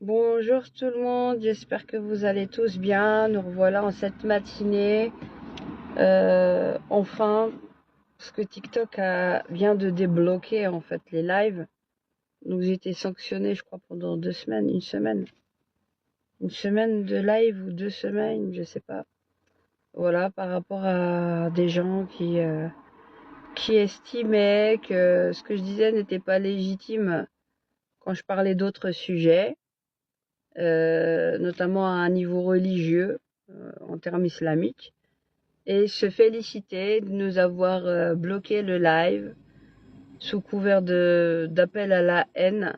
Bonjour tout le monde, j'espère que vous allez tous bien. Nous revoilà en cette matinée. Enfin, parce que vient de débloquer en fait les lives. Nous étions sanctionnés, je crois, pendant 2 semaines, une semaine. Une semaine de live ou 2 semaines, je sais pas. Voilà, par rapport à des gens qui estimaient que ce que je disais n'était pas légitime quand je parlais d'autres sujets. Notamment à un niveau religieux, en termes islamiques, et se féliciter de nous avoir bloqué le live sous couvert d'appel à la haine.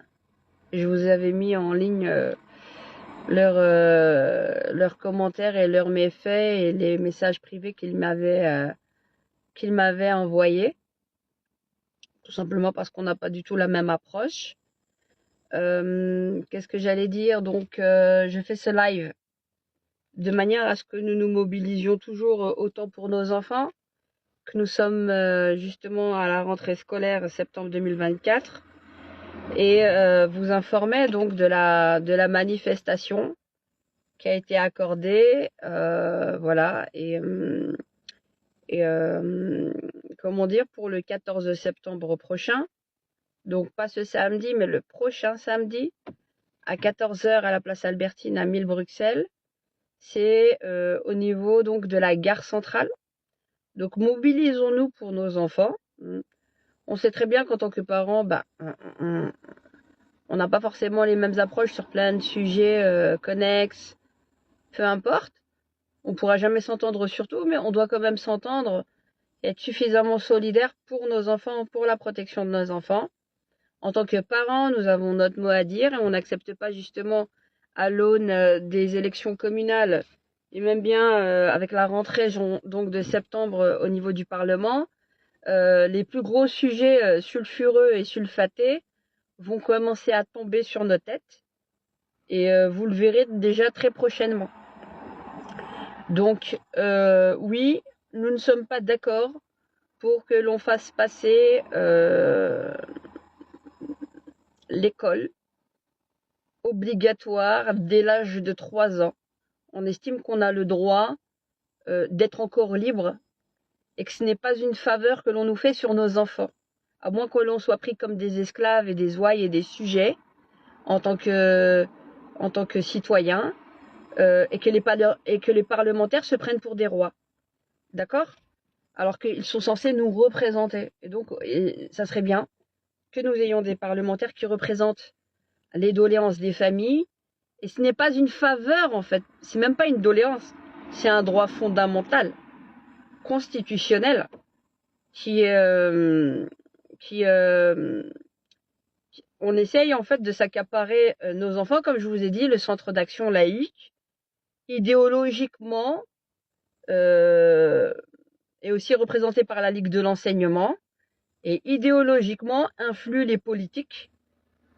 Je vous avais mis en ligne leurs commentaires et leurs méfaits et les messages privés qu'ils m'avaient envoyés, tout simplement parce qu'on n'a pas du tout la même approche. Qu'est-ce que j'allais dire? Donc, je fais ce live de manière à ce que nous nous mobilisions toujours autant pour nos enfants, que nous sommes justement à la rentrée scolaire septembre 2024, et vous informer donc de la manifestation qui a été accordée, voilà, comment dire, pour le 14 septembre prochain, donc pas ce samedi, mais le prochain samedi, à 14h à la place Albertine à 1000 Bruxelles. C'est au niveau donc de la gare centrale. Donc mobilisons-nous pour nos enfants. On sait très bien qu'en tant que parents, on n'a pas forcément les mêmes approches sur plein de sujets connexes, peu importe. On ne pourra jamais s'entendre sur tout, mais on doit quand même s'entendre et être suffisamment solidaires pour nos enfants, pour la protection de nos enfants. En tant que parents, nous avons notre mot à dire et on n'accepte pas justement à l'aune des élections communales et même bien avec la rentrée donc de septembre au niveau du Parlement, les plus gros sujets sulfureux et sulfatés vont commencer à tomber sur nos têtes et vous le verrez déjà très prochainement. Donc oui, nous ne sommes pas d'accord pour que l'on fasse passer l'école obligatoire dès l'âge de 3 ans. On estime qu'on a le droit d'être encore libre et que ce n'est pas une faveur que l'on nous fait sur nos enfants, à moins que l'on soit pris comme des esclaves et des ouailles et des sujets en tant que citoyens, et que les parlementaires se prennent pour des rois. D'accord? Alors qu'ils sont censés nous représenter. Et donc, ça serait bien que nous ayons des parlementaires qui représentent les doléances des familles. Et ce n'est pas une faveur, en fait. C'est même pas une doléance. C'est un droit fondamental, constitutionnel, on essaye en fait de s'accaparer nos enfants, comme je vous ai dit, le centre d'action laïque, idéologiquement, est aussi représenté par la Ligue de l'enseignement, et idéologiquement influe les politiques,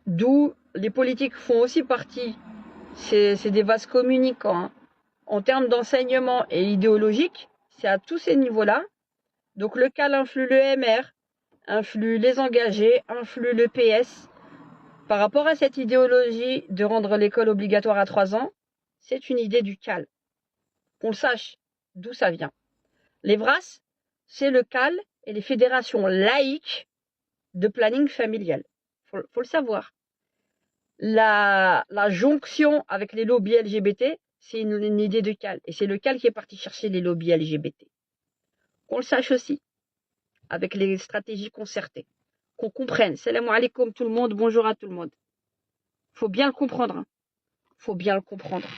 d'où les politiques font aussi partie. C'est des vases communicants, hein. En termes d'enseignement et idéologique, c'est à tous ces niveaux-là. Donc le CAL influe le MR, influe les engagés, influe le PS. Par rapport à cette idéologie de rendre l'école obligatoire à 3 ans, c'est une idée du CAL. Qu'on sache d'où ça vient. Les VRAS, c'est le CAL et les fédérations laïques de planning familial. Faut le savoir. La jonction avec les lobbies LGBT, c'est une idée de CAL. Et c'est le CAL qui est parti chercher les lobbies LGBT. Qu'on le sache aussi, avec les stratégies concertées. Qu'on comprenne. Salam alaikum tout le monde, bonjour à tout le monde. Faut bien le comprendre. Hein. Faut bien le comprendre.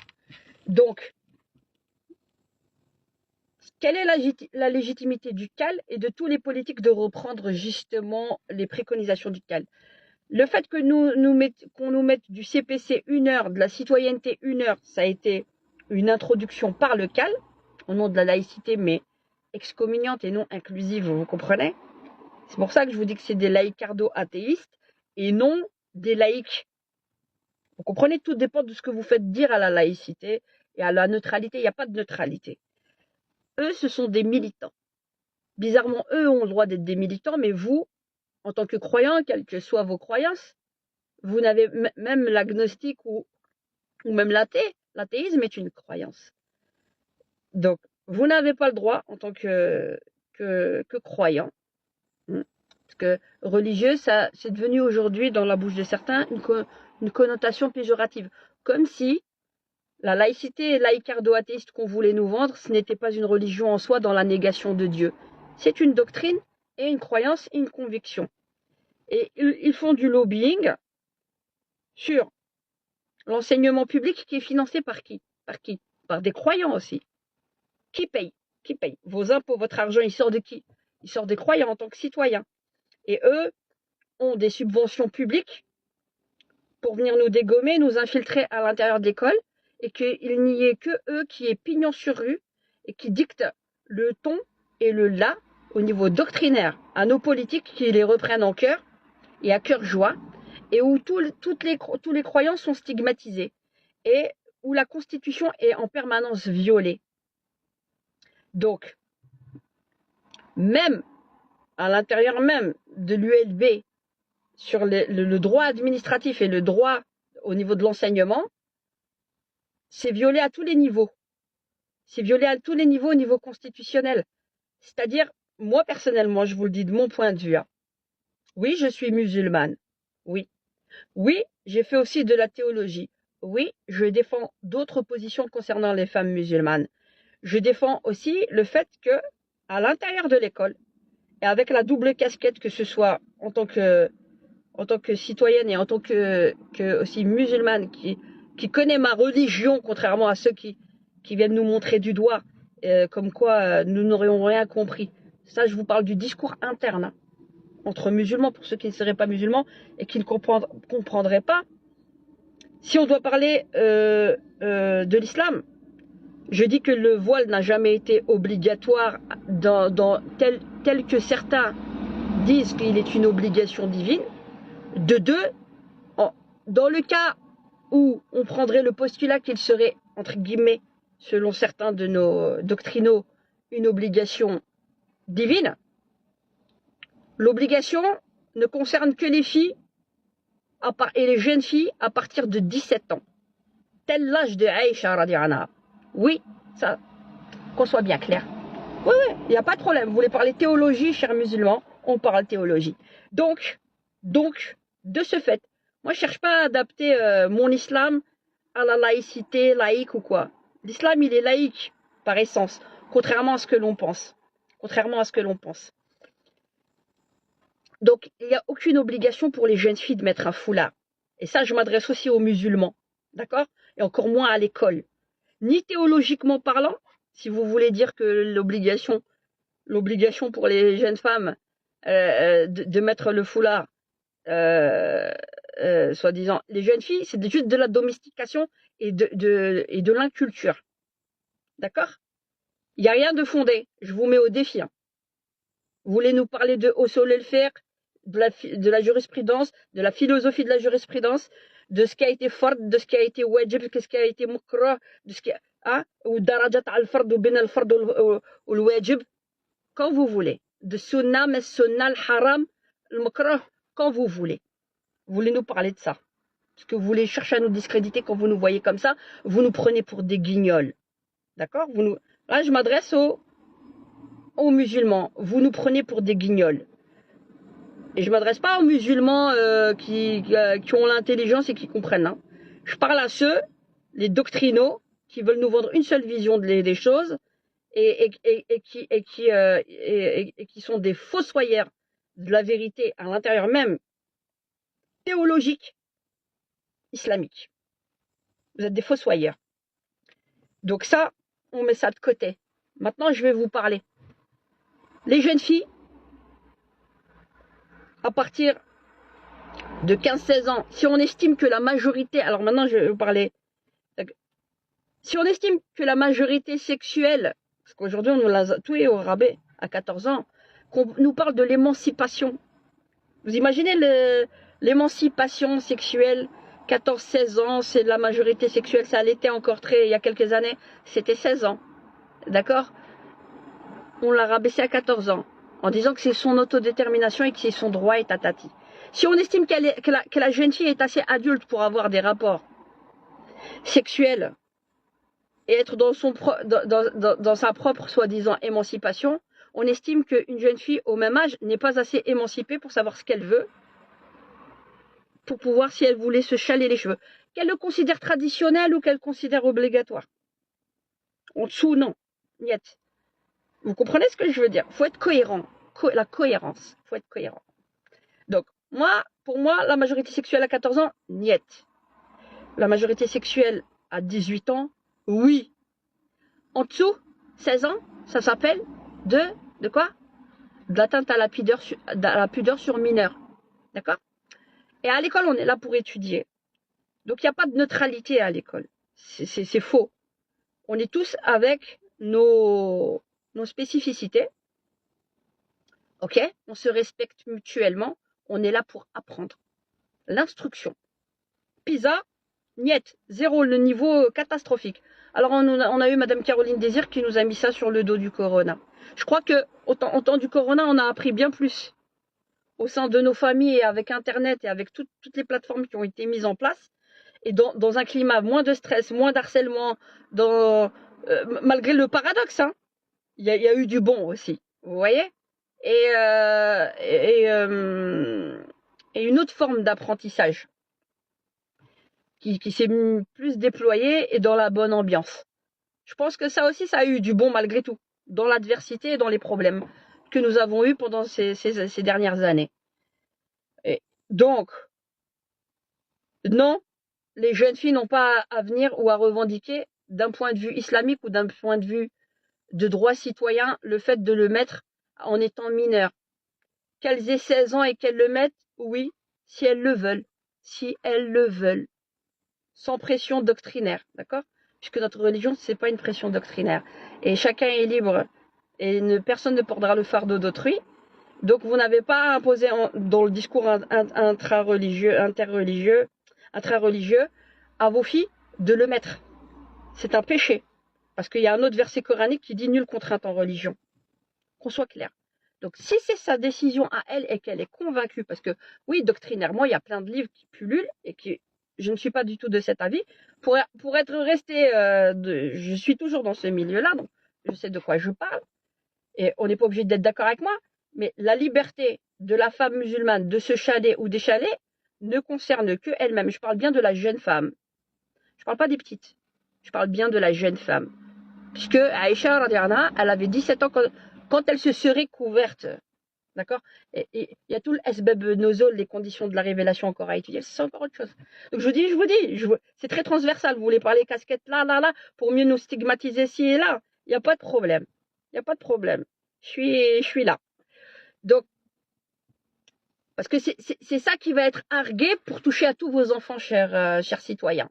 Donc, quelle est la légitimité du CAL et de tous les politiques de reprendre justement les préconisations du CAL? Le fait que qu'on nous mette du CPC 1 heure, de la citoyenneté 1 heure, ça a été une introduction par le CAL, au nom de la laïcité, mais excommuniante et non inclusive, vous comprenez? C'est pour ça que je vous dis que c'est des laïcardo-athéistes et non des laïcs. Vous comprenez, tout dépend de ce que vous faites dire à la laïcité et à la neutralité. Il n'y a pas de neutralité. Eux, ce sont des militants. Bizarrement, eux ont le droit d'être des militants, mais vous, en tant que croyants, quelles que soient vos croyances, vous n'avez même l'agnostique ou ou même l'athéisme est une croyance. Donc, vous n'avez pas le droit, en tant que croyant, parce que religieux, ça, c'est devenu aujourd'hui, dans la bouche de certains, une connotation péjorative. Comme si la laïcité laïcardo-athéiste qu'on voulait nous vendre, ce n'était pas une religion en soi dans la négation de Dieu. C'est une doctrine et une croyance et une conviction. Et ils font du lobbying sur l'enseignement public qui est financé par qui? Par des croyants aussi. Qui paye? Vos impôts, votre argent, il sort de qui? Il sort des croyants en tant que citoyens. Et eux ont des subventions publiques pour venir nous dégommer, nous infiltrer à l'intérieur de l'école, et qu'il n'y ait que eux qui aient pignon sur rue et qui dictent le ton et le là au niveau doctrinaire à nos politiques, qui les reprennent en cœur et à cœur joie, et où tous les croyants sont stigmatisés et où la Constitution est en permanence violée. Donc, même à l'intérieur même de l'ULB, sur le droit administratif et le droit au niveau de l'enseignement, c'est violé à tous les niveaux. C'est violé à tous les niveaux au niveau constitutionnel. C'est-à-dire, moi personnellement, je vous le dis de mon point de vue, oui, je suis musulmane. Oui. Oui, j'ai fait aussi de la théologie. Oui, je défends d'autres positions concernant les femmes musulmanes. Je défends aussi le fait que, à l'intérieur de l'école, et avec la double casquette, que ce soit en tant que citoyenne et en tant que aussi musulmane, qui connaît ma religion, contrairement à ceux qui viennent nous montrer du doigt, comme quoi nous n'aurions rien compris. Ça, je vous parle du discours interne, entre musulmans, pour ceux qui ne seraient pas musulmans et qui ne comprendraient pas. Si on doit parler de l'islam, je dis que le voile n'a jamais été obligatoire tel que certains disent qu'il est une obligation divine. De deux, dans le cas où on prendrait le postulat qu'il serait, entre guillemets, selon certains de nos doctrinaux, une obligation divine, l'obligation ne concerne que les filles et les jeunes filles à partir de 17 ans. Tel l'âge de Aïcha radiallahu anha. Oui, ça, qu'on soit bien clair. Oui, il n'y a pas de problème. Vous voulez parler théologie, chers musulmans, on parle théologie. Donc, de ce fait, moi je cherche pas à adapter mon islam à la laïcité, laïque ou quoi. L'islam, il est laïque par essence, contrairement à ce que l'on pense. Donc, il n'y a aucune obligation pour les jeunes filles de mettre un foulard. Et ça, je m'adresse aussi aux musulmans, d'accord? Et encore moins à l'école. Ni théologiquement parlant, si vous voulez dire que l'obligation pour les jeunes femmes de mettre le foulard, soi-disant, les jeunes filles, c'est juste de la domestication et de l'inculture. D'accord? Il n'y a rien de fondé. Je vous mets au défi. Vous voulez nous parler de Usul al-Fiqh, de la jurisprudence, de la philosophie de la jurisprudence, de ce qui a été fard, de ce qui a été wajib, de ce qui a été mukrah, de ce qui ou darajat al-fard ou bin al-fard ou le wajib, quand vous voulez. De sunnah, mais sunnah, al-haram, al-mukrah, quand vous voulez. Vous voulez nous parler de ça. Parce que vous voulez chercher à nous discréditer quand vous nous voyez comme ça, vous nous prenez pour des guignols. D'accord? Là, je m'adresse aux musulmans. Vous nous prenez pour des guignols. Et je ne m'adresse pas aux musulmans qui ont l'intelligence et qui comprennent. Hein. Je parle à ceux, les doctrinaux, qui veulent nous vendre une seule vision des choses et qui sont des fossoyeurs de la vérité à l'intérieur même théologique islamique. Vous êtes des fossoyeurs. Donc ça, on met ça de côté. Maintenant, je vais vous parler. Les jeunes filles, à partir de 15-16 ans, si on estime que la majorité, alors maintenant je vais vous parler, si on estime que la majorité sexuelle, parce qu'aujourd'hui on nous l'a tout est au rabais à 14 ans, qu'on nous parle de l'émancipation. Vous imaginez l'émancipation sexuelle, 14-16 ans, c'est la majorité sexuelle, ça l'était encore il y a quelques années, c'était 16 ans, d'accord? On l'a rabaissé à 14 ans, en disant que c'est son autodétermination et que c'est son droit et tatati. Si on estime que la jeune fille est assez adulte pour avoir des rapports sexuelle et être dans sa propre soi-disant émancipation, on estime qu'une jeune fille au même âge n'est pas assez émancipée pour savoir ce qu'elle veut, pour pouvoir, si elle voulait se chaler les cheveux, qu'elle le considère traditionnel ou qu'elle considère obligatoire. En dessous, non. Niet. Vous comprenez ce que je veux dire? Il faut être cohérent. La cohérence. Il faut être cohérent. Donc, pour moi, la majorité sexuelle à 14 ans, niet. La majorité sexuelle à 18 ans, oui. En dessous, 16 ans, ça s'appelle de quoi? De l'atteinte à la pudeur sur mineur. D'accord? Et à l'école, on est là pour étudier. Donc, il n'y a pas de neutralité à l'école. C'est faux. On est tous avec nos spécificités. Ok? On se respecte mutuellement. On est là pour apprendre. L'instruction. PISA, niet. 0, le niveau catastrophique. Alors, on a eu Madame Caroline Désir qui nous a mis ça sur le dos du corona. Je crois que, au temps du corona, on a appris bien plus. Au sein de nos familles et avec Internet et avec toutes les plateformes qui ont été mises en place. Et dans un climat moins de stress, moins d'harcèlement, malgré le paradoxe, hein, il y a eu du bon aussi, vous voyez, et une autre forme d'apprentissage qui s'est plus déployée et dans la bonne ambiance. Je pense que ça aussi, ça a eu du bon malgré tout, dans l'adversité et dans les problèmes que nous avons eus pendant ces dernières années. Et donc, non, les jeunes filles n'ont pas à venir ou à revendiquer d'un point de vue islamique ou d'un point de vue de droit citoyen le fait de le mettre en étant mineur. Qu'elles aient 16 ans et qu'elles le mettent, oui, si elles le veulent. Si elles le veulent. Sans pression doctrinaire, d'accord? Puisque notre religion, c'est pas une pression doctrinaire. Et chacun est libre et personne ne portera le fardeau d'autrui. Donc vous n'avez pas à imposer dans le discours intrareligieux à vos filles de le mettre. C'est un péché. Parce qu'il y a un autre verset coranique qui dit nulle contrainte en religion. Qu'on soit clair. Donc si c'est sa décision à elle et qu'elle est convaincue, parce que oui, doctrinairement, il y a plein de livres qui pullulent et qui, je ne suis pas du tout de cet avis. Pour être resté, je suis toujours dans ce milieu-là, donc je sais de quoi je parle. Et on n'est pas obligé d'être d'accord avec moi, mais la liberté de la femme musulmane de se chaler ou d'échaler ne concerne que elle-même. Je parle bien de la jeune femme. Je ne parle pas des petites. Je parle bien de la jeune femme. Puisque Aïcha, elle avait 17 ans quand elle se serait couverte. D'accord? Et il y a tout le Esbeb Nozol, les conditions de la révélation encore à étudier. C'est encore autre chose. Donc je vous dis, c'est très transversal. Vous voulez parler casquette là, pour mieux nous stigmatiser ci et là. Il n'y a pas de problème. Il n'y a pas de problème. Je suis là. Donc, parce que c'est ça qui va être argué pour toucher à tous vos enfants, chers citoyens.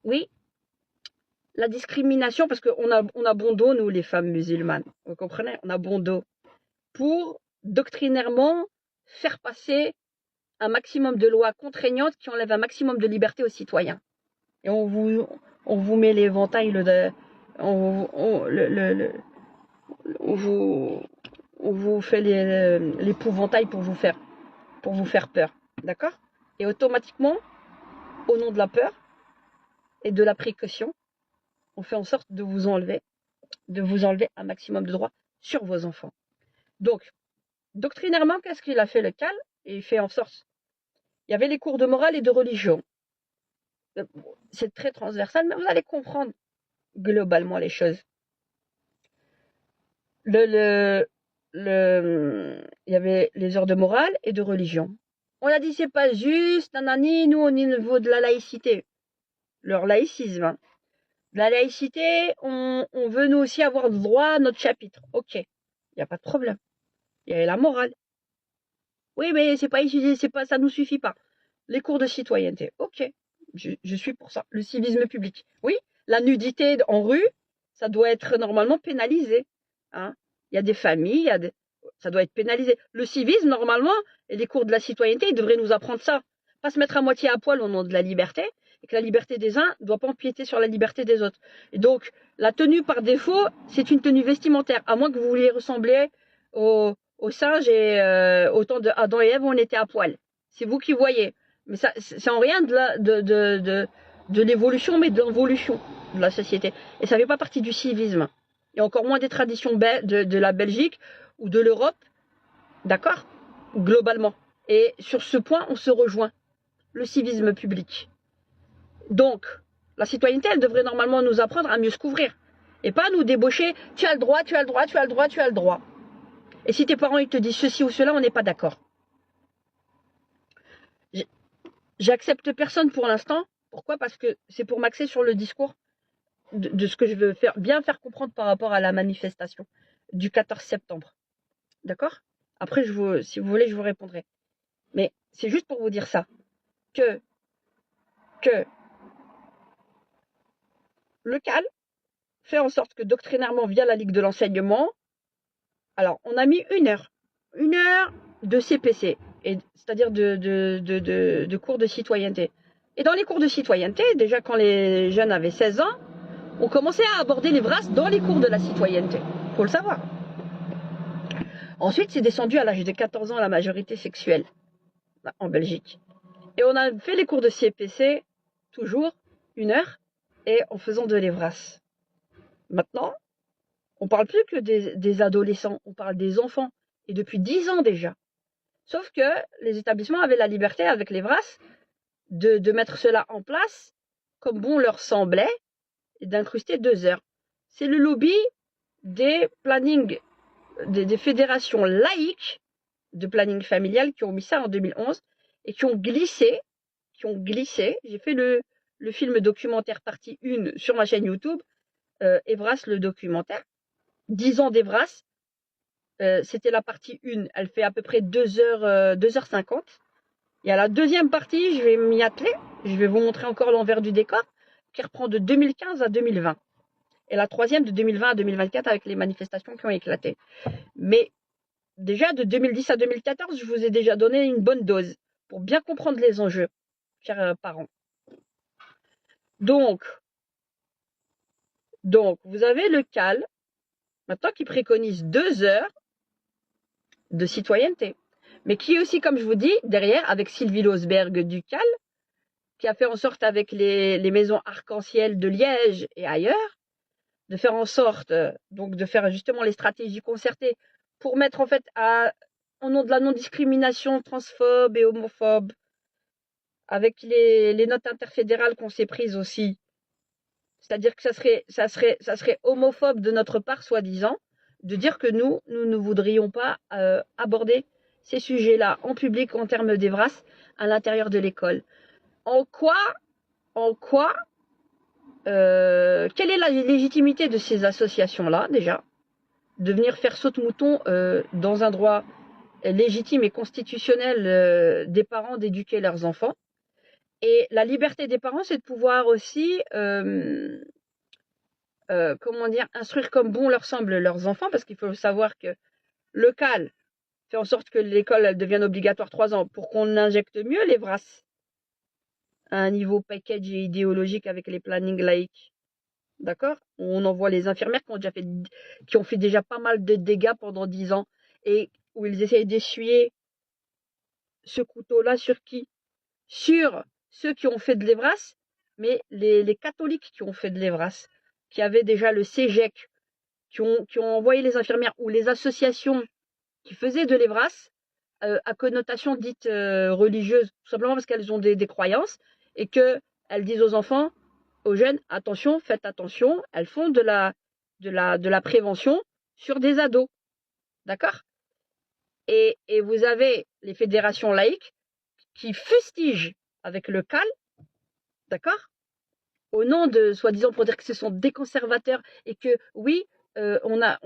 Oui, la discrimination, parce qu'on a bon dos, nous, les femmes musulmanes. Vous comprenez? On a bon dos. Pour, doctrinairement, faire passer un maximum de lois contraignantes qui enlèvent un maximum de liberté aux citoyens. Et on vous met l'éventail, on vous fait l'épouvantail pour vous faire peur. D'accord? Et automatiquement, au nom de la peur et de la précaution, on fait en sorte de vous enlever un maximum de droits sur vos enfants. Donc, doctrinairement, qu'est-ce qu'il a fait le cal? Et il fait en sorte. Il y avait les cours de morale et de religion. C'est très transversal, mais vous allez comprendre globalement les choses. Il y avait les heures de morale et de religion. On a dit c'est pas juste, nanani, nous on est au niveau de la laïcité. Leur laïcisme. Hein. La laïcité, on veut nous aussi avoir le droit à notre chapitre. Ok, il n'y a pas de problème. Il y a la morale. Oui, mais c'est pas ça nous suffit pas. Les cours de citoyenneté. Ok, je suis pour ça. Le civisme public. Oui, la nudité en rue, ça doit être normalement pénalisé. Hein. Il y a des familles, ça doit être pénalisé. Le civisme, normalement, et les cours de la citoyenneté, ils devraient nous apprendre ça. Pas se mettre à moitié à poil au nom de la liberté, et que la liberté des uns ne doit pas empiéter sur la liberté des autres. Et donc, la tenue par défaut, c'est une tenue vestimentaire, à moins que vous vouliez ressembler aux singes et au temps de Adam et Ève, on était à poil. C'est vous qui voyez. Mais ça, c'est en rien de de l'évolution, mais de l'involution de la société. Et ça ne fait pas partie du civisme. Et encore moins des traditions de la Belgique ou de l'Europe, d'accord? Globalement. Et sur ce point, on se rejoint. Le civisme public. Donc, la citoyenneté, elle devrait normalement nous apprendre à mieux se couvrir. Et pas nous débaucher, tu as le droit, tu as le droit, tu as le droit, tu as le droit. Et si tes parents ils te disent ceci ou cela, on n'est pas d'accord. J'accepte personne pour l'instant. Pourquoi? Parce que c'est pour m'axer sur le discours de ce que je veux bien faire comprendre par rapport à la manifestation du 14 septembre. D'accord? Après, si vous voulez, je vous répondrai. Mais c'est juste pour vous dire ça. Que le CAL fait en sorte que doctrinairement, via la Ligue de l'enseignement, alors on a mis 1 heure de CPC, c'est-à-dire de cours de citoyenneté. Et dans les cours de citoyenneté, déjà quand les jeunes avaient 16 ans, on commençait à aborder les VRAS dans les cours de la citoyenneté. Il faut le savoir. Ensuite, c'est descendu à l'âge de 14 ans la majorité sexuelle en Belgique. Et on a fait les cours de CPC, toujours 1 heure, et en faisant de l'EVRAS. Maintenant, on ne parle plus que des adolescents, on parle des enfants. Et depuis 10 ans déjà. Sauf que les établissements avaient la liberté, avec l'EVRAS, de mettre cela en place comme bon leur semblait et d'incruster 2 heures. C'est le lobby des plannings, des fédérations laïques de planning familial qui ont mis ça en 2011 et qui ont glissé. J'ai fait le film documentaire partie 1 sur ma chaîne YouTube, Evras le documentaire. 10 ans d'Evras. C'était la partie 1. Elle fait à peu près 2h50. Et à la deuxième partie, je vais m'y atteler. Je vais vous montrer encore l'envers du décor, qui reprend de 2015 à 2020. Et la troisième de 2020 à 2024 avec les manifestations qui ont éclaté. Mais déjà de 2010 à 2014, je vous ai déjà donné une bonne dose pour bien comprendre les enjeux, chers parents. Donc, vous avez le CAL, maintenant qui préconise 2 heures de citoyenneté. Mais qui est aussi, comme je vous dis, derrière, avec Sylvie Losberg du CAL, qui a fait en sorte avec les maisons arc-en-ciel de Liège et ailleurs, de faire en sorte, donc de faire justement les stratégies concertées pour mettre en fait au nom de la non-discrimination transphobe et homophobe, avec les notes interfédérales qu'on s'est prises aussi. C'est-à-dire que ça serait homophobe de notre part, soi-disant, de dire que nous ne voudrions pas aborder ces sujets-là en public en termes d'EVRAS à l'intérieur de l'école. En quoi quelle est la légitimité de ces associations-là, déjà, de venir faire saute-mouton dans un droit légitime et constitutionnel des parents d'éduquer leurs enfants. Et la liberté des parents, c'est de pouvoir aussi, instruire comme bon leur semble leurs enfants, parce qu'il faut savoir que le CAL fait en sorte que l'école elle devienne obligatoire 3 ans pour qu'on injecte mieux les VRAS à un niveau package et idéologique avec les plannings laïques. D'accord? On envoie les infirmières qui ont fait déjà pas mal de dégâts pendant 10 ans et où ils essayent d'essuyer ce couteau-là sur qui? Sur ceux qui ont fait de l'EVRAS, mais les catholiques qui ont fait de l'EVRAS, qui avaient déjà le CEGEC, qui ont envoyé les infirmières ou les associations qui faisaient de l'EVRAS à connotation dite religieuse, tout simplement parce qu'elles ont des croyances et qu'elles disent aux enfants, aux jeunes, attention, faites attention, elles font de la prévention sur des ados. D'accord? Et vous avez les fédérations laïques qui fustigent avec le CAL, d'accord? Au nom de, soi-disant, pour dire que ce sont des conservateurs et que, oui, on a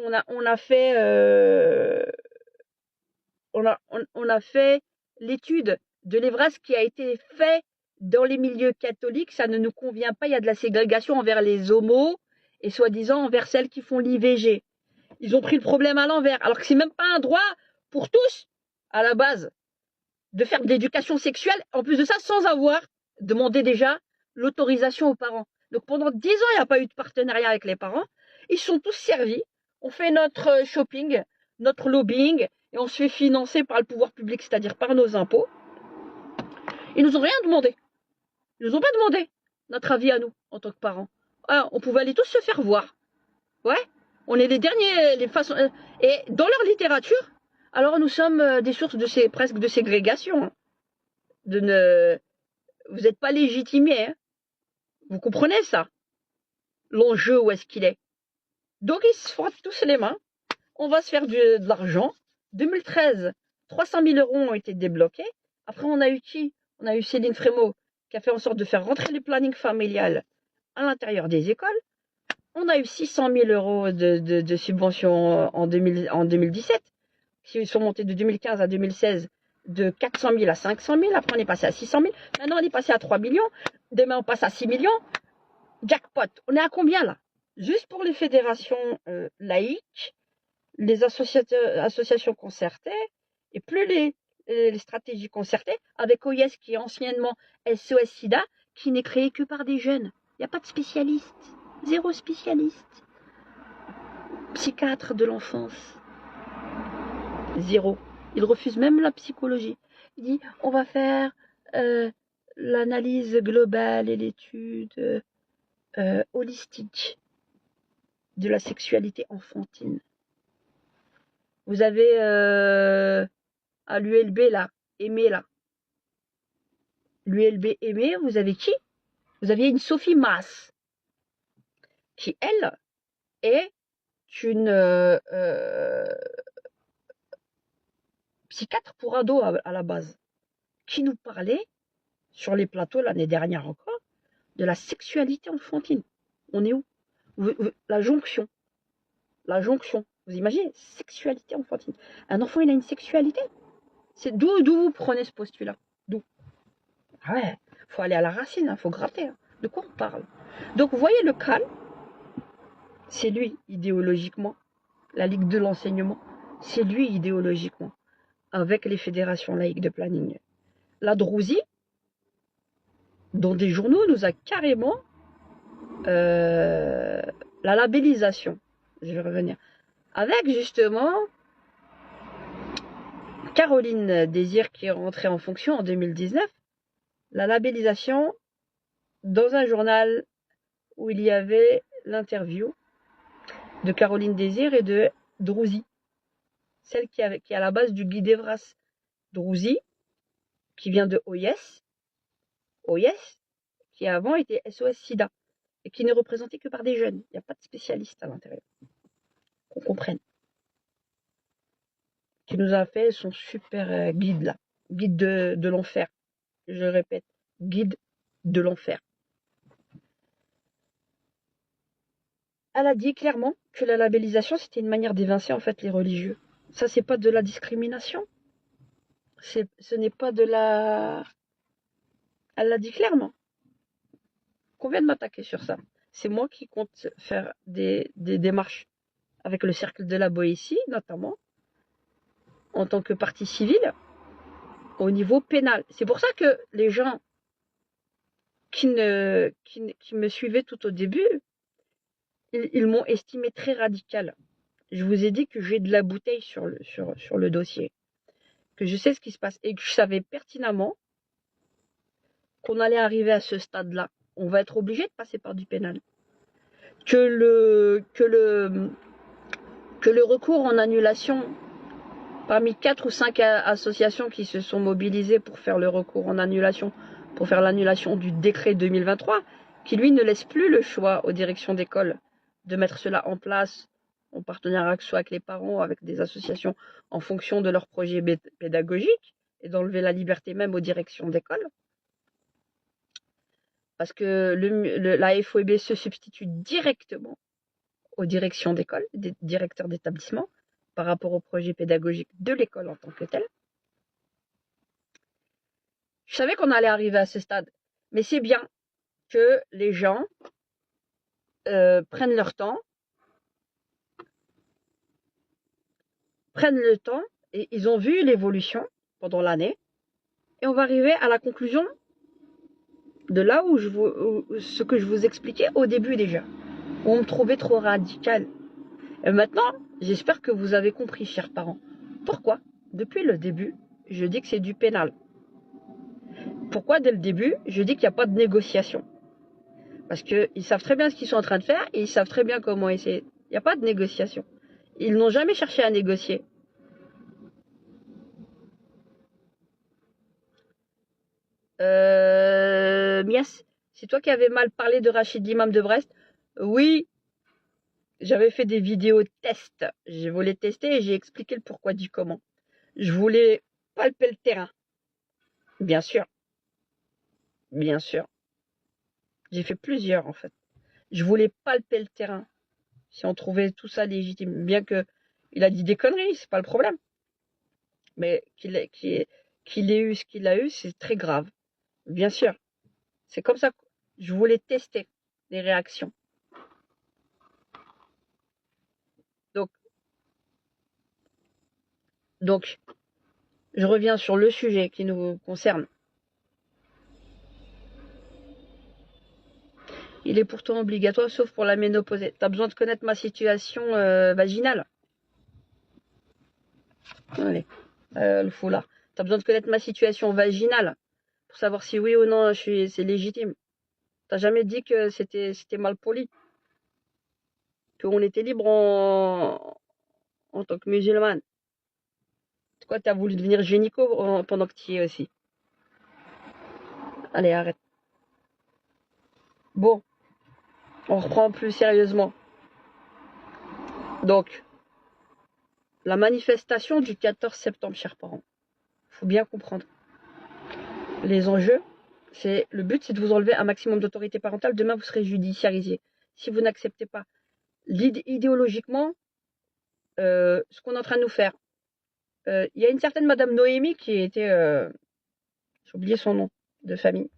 fait l'étude de l'EVRAS qui a été fait dans les milieux catholiques, ça ne nous convient pas, il y a de la ségrégation envers les homos et soi-disant envers celles qui font l'IVG. Ils ont pris le problème à l'envers, alors que c'est même pas un droit pour tous, à la base, de faire de l'éducation sexuelle, en plus de ça, sans avoir demandé déjà l'autorisation aux parents. Donc pendant 10 ans, il n'y a pas eu de partenariat avec les parents. Ils sont tous servis. On fait notre shopping, notre lobbying, et on se fait financer par le pouvoir public, c'est-à-dire par nos impôts. Ils nous ont rien demandé. Ils nous ont pas demandé. notre avis à nous, en tant que parents. Ah, on pouvait aller tous se faire voir. Ouais, on est les derniers, les façons. Et dans leur littérature, alors nous sommes des sources de presque de ségrégation. Hein. De ne, vous n'êtes pas légitimés. Hein. Vous comprenez ça? L'enjeu, où est-ce qu'il est? Donc ils se frottent tous les mains. On va se faire de l'argent. 2013, 300 000 € ont été débloqués. Après, on a eu qui? On a eu Céline Frémaux qui a fait en sorte de faire rentrer les plannings familiales à l'intérieur des écoles. On a eu 600 000 € de subventions en 2017, qui sont montés de 2015 à 2016 de 400 000 à 500 000. Après, on est passé à 600 000. Maintenant, on est passé à 3 millions. Demain, on passe à 6 millions. Jackpot. On est à combien là? Juste pour les fédérations laïques, les associations concertées, et plus les stratégies concertées, avec OIS qui est anciennement SOS SIDA, qui n'est créé que par des jeunes. Il n'y a pas de spécialistes. Zéro spécialiste. Psychiatre de l'enfance. Zéro. Il refuse même la psychologie. Il dit, on va faire l'analyse globale et l'étude holistique de la sexualité enfantine. Vous avez à l'ULB là, Aimé là. L'ULB Aimé, vous avez qui? Vous aviez une Sophie Maas, qui elle est une psychiatre pour ados à la base, qui nous parlait sur les plateaux l'année dernière encore de la sexualité enfantine. On est où? La jonction. La jonction. Vous imaginez? Sexualité enfantine. Un enfant, il a une sexualité? C'est d'où vous prenez ce postulat? D'où? Ah ouais, faut aller à la racine, hein, faut gratter. Hein. De quoi on parle? Donc, vous voyez le calme, c'est lui idéologiquement. La Ligue de l'enseignement, c'est lui idéologiquement, avec les fédérations laïques de planning. La Drouzi, dans des journaux, nous a carrément la labellisation. Je vais revenir. Avec justement Caroline Désir qui est rentrée en fonction en 2019, la labellisation dans un journal où il y avait l'interview de Caroline Désir et de Drouzi, celle qui est à la base du guide Evras. Drouzi, qui vient de OIS, qui avant était SOS SIDA, et qui n'est représenté que par des jeunes. Il n'y a pas de spécialistes à l'intérieur. Qu'on comprenne. Qui nous a fait son super guide là. Guide de l'enfer. Je répète, guide de l'enfer. Elle a dit clairement que la labellisation, c'était une manière d'évincer en fait les religieux. Ça, c'est pas de la discrimination. Ce n'est pas de la... Elle l'a dit clairement. Qu'on vient de m'attaquer sur ça. C'est moi qui compte faire des démarches avec le cercle de la Boétie, notamment, en tant que partie civile, au niveau pénal. C'est pour ça que les gens qui me suivaient tout au début, ils m'ont estimé très radical. Je vous ai dit que j'ai de la bouteille sur le dossier, que je sais ce qui se passe et que je savais pertinemment qu'on allait arriver à ce stade-là. On va être obligé de passer par du pénal. Que le recours en annulation, parmi 4 ou 5 associations qui se sont mobilisées pour faire le recours en annulation, pour faire l'annulation du décret 2023, qui lui ne laisse plus le choix aux directions d'école de mettre cela en place en partenariat soit avec les parents, avec des associations en fonction de leur projet pédagogique et d'enlever la liberté même aux directions d'école. Parce que la FOEB se substitue directement aux directions d'école, des directeurs d'établissement, par rapport au projet pédagogique de l'école en tant que tel. Je savais qu'on allait arriver à ce stade, mais c'est bien que les gens prennent leur temps, prennent le temps, et ils ont vu l'évolution pendant l'année, et on va arriver à la conclusion de là où ce que je vous expliquais au début déjà, où on me trouvait trop radical. Et maintenant, j'espère que vous avez compris, chers parents. Pourquoi? Depuis le début, je dis que c'est du pénal. Pourquoi dès le début, je dis qu'il n'y a pas de négociation? Parce qu'ils savent très bien ce qu'ils sont en train de faire et ils savent très bien comment essayer. Il n'y a pas de négociation. Ils n'ont jamais cherché à négocier. Mias, c'est toi qui avais mal parlé de Rachid l'imam de Brest? Oui, j'avais fait des vidéos tests. Je voulais tester et j'ai expliqué le pourquoi du comment. Je voulais palper le terrain. Bien sûr, bien sûr. J'ai fait plusieurs en fait. Je voulais palper le terrain. Si on trouvait tout ça légitime, bien que il a dit des conneries, c'est pas le problème. Mais qu'il ait eu ce qu'il a eu, c'est très grave. Bien sûr. C'est comme ça que je voulais tester les réactions. Donc, donc, je reviens sur le sujet qui nous concerne. Il est pourtant obligatoire, sauf pour la ménopausée. T'as besoin de connaître ma situation vaginale. Allez, le foulard. T'as besoin de connaître ma situation vaginale pour savoir si oui ou non c'est légitime. T'as jamais dit que c'était mal poli, qu'on était libre en tant que musulmane. C'est quoi, t'as voulu devenir gynéco pendant que tu y es aussi. Allez, arrête. Bon, on reprend plus sérieusement. Donc, la manifestation du 14 septembre, chers parents, il faut bien comprendre. Les enjeux, le but, c'est de vous enlever un maximum d'autorité parentale. Demain, vous serez judiciarisé. Si vous n'acceptez pas idéologiquement ce qu'on est en train de nous faire. Il y a une certaine Madame Noémie qui était, j'ai oublié son nom de famille,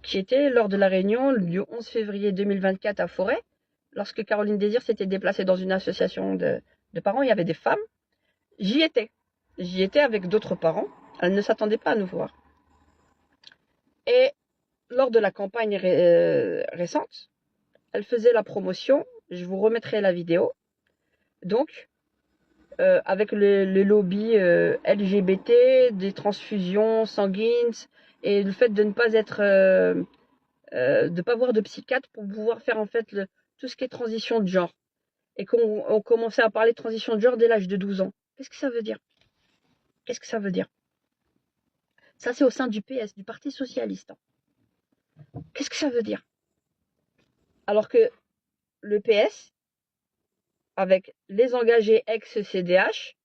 qui était lors de la réunion du 11 février 2024 à Forêt, lorsque Caroline Désir s'était déplacée dans une association de parents. Il y avait des femmes. J'y étais. J'y étais avec d'autres parents. Elles ne s'attendaient pas à nous voir. Et lors de la campagne récente, elle faisait la promotion. Je vous remettrai la vidéo. Donc, avec le lobby LGBT, des transfusions sanguines et le fait de ne pas être, de pas voir de psychiatre pour pouvoir faire en fait tout ce qui est transition de genre. Et qu'on commençait à parler de transition de genre dès l'âge de 12 ans. Qu'est-ce que ça veut dire? Qu'est-ce que ça veut dire? Ça, c'est au sein du PS, du Parti Socialiste. Qu'est-ce que ça veut dire? Alors que le PS, avec les engagés ex-CDH,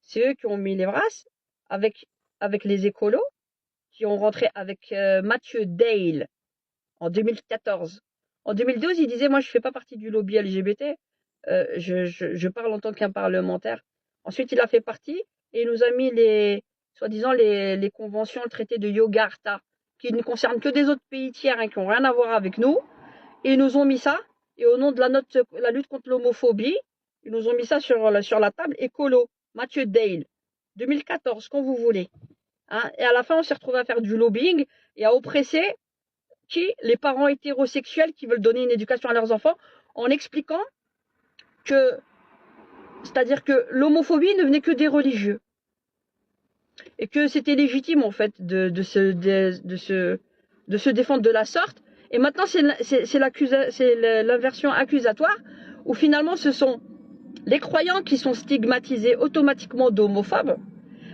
c'est eux qui ont mis les brasses avec les écolos, qui ont rentré avec Mathieu Dale en 2014. En 2012, il disait, moi, je ne fais pas partie du lobby LGBT, je parle en tant qu'un parlementaire. Ensuite, il a fait partie et il nous a mis soi-disant, les conventions, le traité de Yogyakarta, qui ne concernent que des autres pays tiers, qui n'ont rien à voir avec nous. Et ils nous ont mis ça, et au nom de la lutte contre l'homophobie, ils nous ont mis ça sur la table. Écolo, Mathieu Dale, 2014, quand vous voulez. Et à la fin, on s'est retrouvé à faire du lobbying et à oppresser les parents hétérosexuels qui veulent donner une éducation à leurs enfants en expliquant c'est-à-dire que l'homophobie ne venait que des religieux. Et que c'était légitime, en fait, de se défendre de la sorte. Et maintenant, c'est l'inversion accusatoire, où finalement, ce sont les croyants qui sont stigmatisés automatiquement d'homophobes,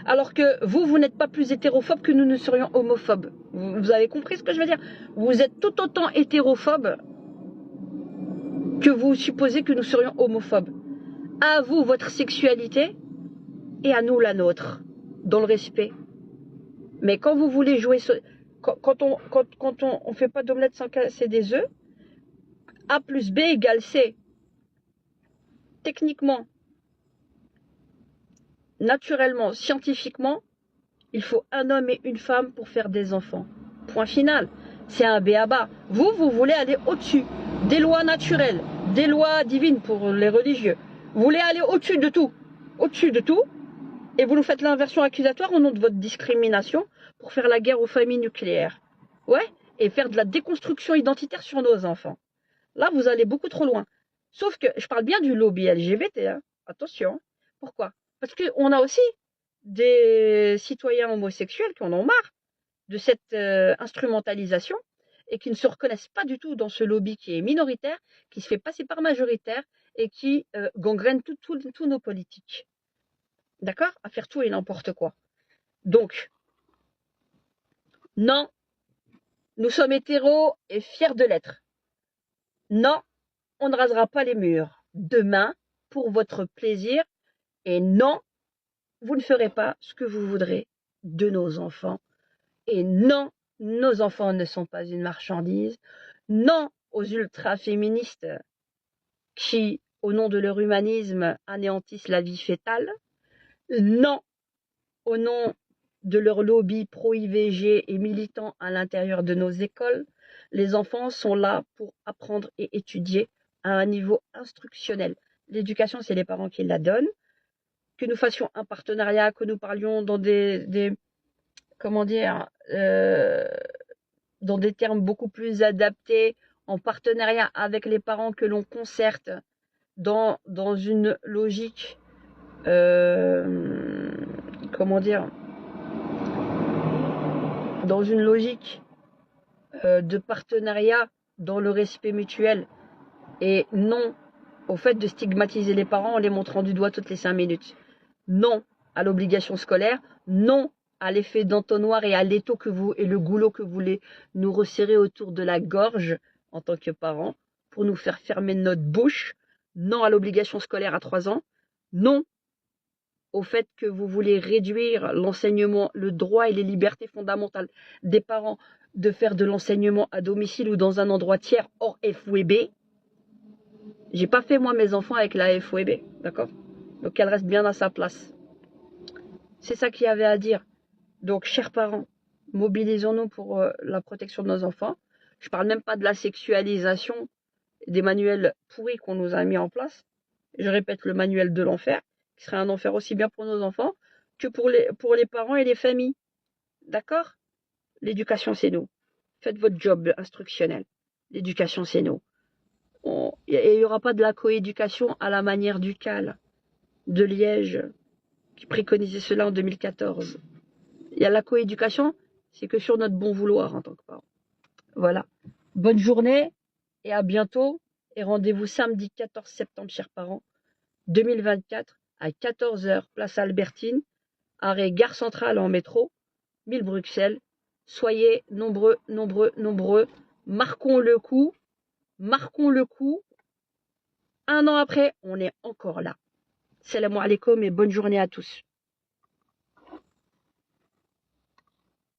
alors que vous n'êtes pas plus hétérophobe que nous ne serions homophobes. Vous avez compris ce que je veux dire? Vous êtes tout autant hétérophobe que vous supposez que nous serions homophobes. À vous, votre sexualité, et à nous, la nôtre, dans le respect. Mais quand vous voulez jouer... Quand on fait pas d'omelette sans casser des œufs, A plus B égale C. Techniquement, naturellement, scientifiquement, il faut un homme et une femme pour faire des enfants. Point final. C'est un b.a.-ba. Vous voulez aller au-dessus des lois naturelles, des lois divines pour les religieux. Vous voulez aller au-dessus de tout. Au-dessus de tout. Et vous nous faites l'inversion accusatoire au nom de votre discrimination pour faire la guerre aux familles nucléaires. Ouais. Et faire de la déconstruction identitaire sur nos enfants. Là, vous allez beaucoup trop loin. Sauf que je parle bien du lobby LGBT. Attention. Pourquoi? Parce qu'on a aussi des citoyens homosexuels qui en ont marre de cette instrumentalisation et qui ne se reconnaissent pas du tout dans ce lobby qui est minoritaire, qui se fait passer par majoritaire et qui gangrène tous nos politiques. D'accord? À faire tout et n'importe quoi. Donc, non, nous sommes hétéros et fiers de l'être. Non, on ne rasera pas les murs demain pour votre plaisir. Et non, vous ne ferez pas ce que vous voudrez de nos enfants. Et non, nos enfants ne sont pas une marchandise. Non aux ultra-féministes qui, au nom de leur humanisme, anéantissent la vie fétale. Non au nom de leur lobby pro-IVG et militant à l'intérieur de nos écoles. Les enfants sont là pour apprendre et étudier à un niveau instructionnel. L'éducation, c'est les parents qui la donnent. Que nous fassions un partenariat, que nous parlions dans comment dire, dans des termes beaucoup plus adaptés, en partenariat avec les parents, que l'on concerte dans une logique, comment dire, dans une logique de partenariat dans le respect mutuel et non au fait de stigmatiser les parents en les montrant du doigt toutes les 5 minutes. Non à l'obligation scolaire, non à l'effet d'entonnoir et à l'étau et le goulot que vous voulez nous resserrer autour de la gorge en tant que parents pour nous faire fermer notre bouche. Non à l'obligation scolaire à 3 ans. Non au fait que vous voulez réduire l'enseignement, le droit et les libertés fondamentales des parents de faire de l'enseignement à domicile ou dans un endroit tiers hors FWB. J'ai pas fait moi mes enfants avec la FWB, d'accord? Donc elle reste bien à sa place. C'est ça qu'il y avait à dire. Donc chers parents, mobilisons-nous pour la protection de nos enfants. Je parle même pas de la sexualisation des manuels pourris qu'on nous a mis en place. Je répète, le manuel de l'enfer, qui serait un enfer aussi bien pour nos enfants que pour les parents et les familles. D'accord? L'éducation, c'est nous. Faites votre job instructionnel. L'éducation, c'est nous. Et il n'y aura pas de la coéducation à la manière du CAL de Liège, qui préconisait cela en 2014. Il y a la coéducation, c'est que sur notre bon vouloir en tant que parents. Voilà. Bonne journée et à bientôt. Et rendez-vous samedi 14 septembre, chers parents, 2024, à 14h, place Albertine, arrêt Gare Centrale en métro, 1000 Bruxelles. Soyez nombreux, nombreux, nombreux. Marquons le coup. Marquons le coup. 1 an après, on est encore là. Salam alaikum et bonne journée à tous.